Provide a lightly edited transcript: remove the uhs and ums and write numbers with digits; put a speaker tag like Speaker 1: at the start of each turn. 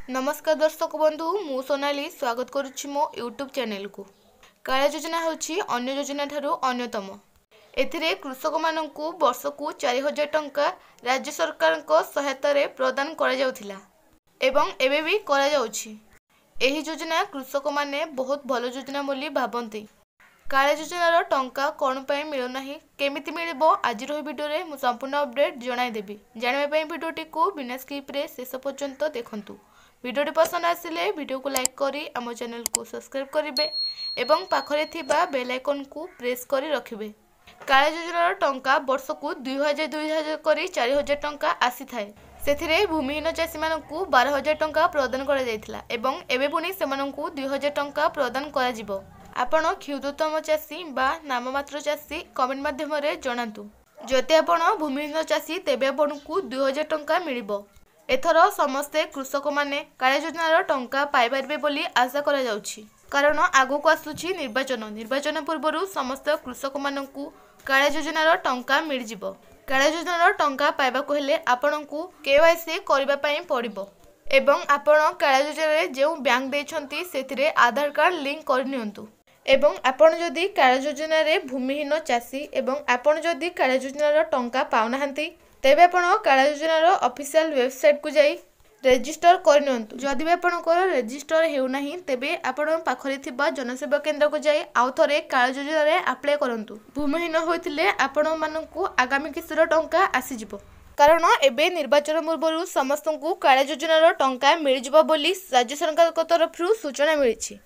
Speaker 1: नमस्कार दर्शक बंधु मु सोनाली स्वागत करुच्ची मो यूट्यूब चैनल को। कालिया योजना होची अन्य योजना ठारू अन्यतम। एथिरे कृषक माननकु वर्षकु 4000 टंका राज्य सरकार को सहायता रे प्रदान करा जाउथिला एवं एबे भी करा जाउछि। एही योजना कृषक माने बहुत भलो योजना बोली भाबंती। कालिया योजनार टंका कोन पय मिलो नाही केमिति मिलिबो आजिर वीडियो रे मु संपूर्ण अपडेट जणाई देबी। जानिबा पय वीडियोटी को बिना स्किप रे शेष पर्यंत देखंतु। वीडियोटी पसंद आसिले वीडियो को लाइक करी आम चैनल को सब्सक्राइब करिवे एवं पाखरे थिबा बेल आइकन को प्रेस करी रखिबे। कालिया योजनार टंका वर्षकु 2000 करी 4000 टंका आसी थाए। सेथिरे भूमिहीन चाषी मानकु 12000 टंका प्रदान करा जायथिला एवं एबे पुनी सेमानकु 2000 टंका प्रदान करा जिवो। आपण क्षुद्रतम चाषी बा नाममात्र चाषी कमेंट माध्यम रे जणातु। जति आपण भूमिहीन चाषी तेबे आपनकु 2000 टंका मिलिबो। एथर समस्ते कृषक माने कालिया योजनार टंका पाइबारबे बोली आशा करा जाउछि। कारण आगु को आसुछि निर्वाचन पूर्वरु समस्त कृषक मानकु कालिया योजनार टंका मिल जिवो। कालिया योजनार टंका पाइबाकु हेले आपनकु केवाईसी करिबा पई पड़िबो एवं आपण कालिया योजना रे जे बैंक देछंती सेथिरे आधार कार्ड लिंक करनियंतु। एवं आपण जदि कालिया योजना रे भूमिहीन चाषी एवं आपण जदि कालिया योजनार टंका पाउनाहांती तेबे आपण कालिया योजनार ऑफिशियल वेबसाइट को जाई रजिस्टर करनियंतु। जदि भी आपणकर रजिस्टर हेउ नाही तेबे आपण पाखरे थिबा जनसेवा केंद्र को जाई आउ थरे कालिया योजना रे अप्लाई करंतु। भूमिहीन होइतिले आपण माननकु आगामी किस्तीर टंका आसी जिवो। कारण एबे निर्वाचन पूर्वरु समस्तंकु कालिया योजनार टंका मिल जिवो बोली राज्य सरकार को तरफरु सूचना मिलिछि।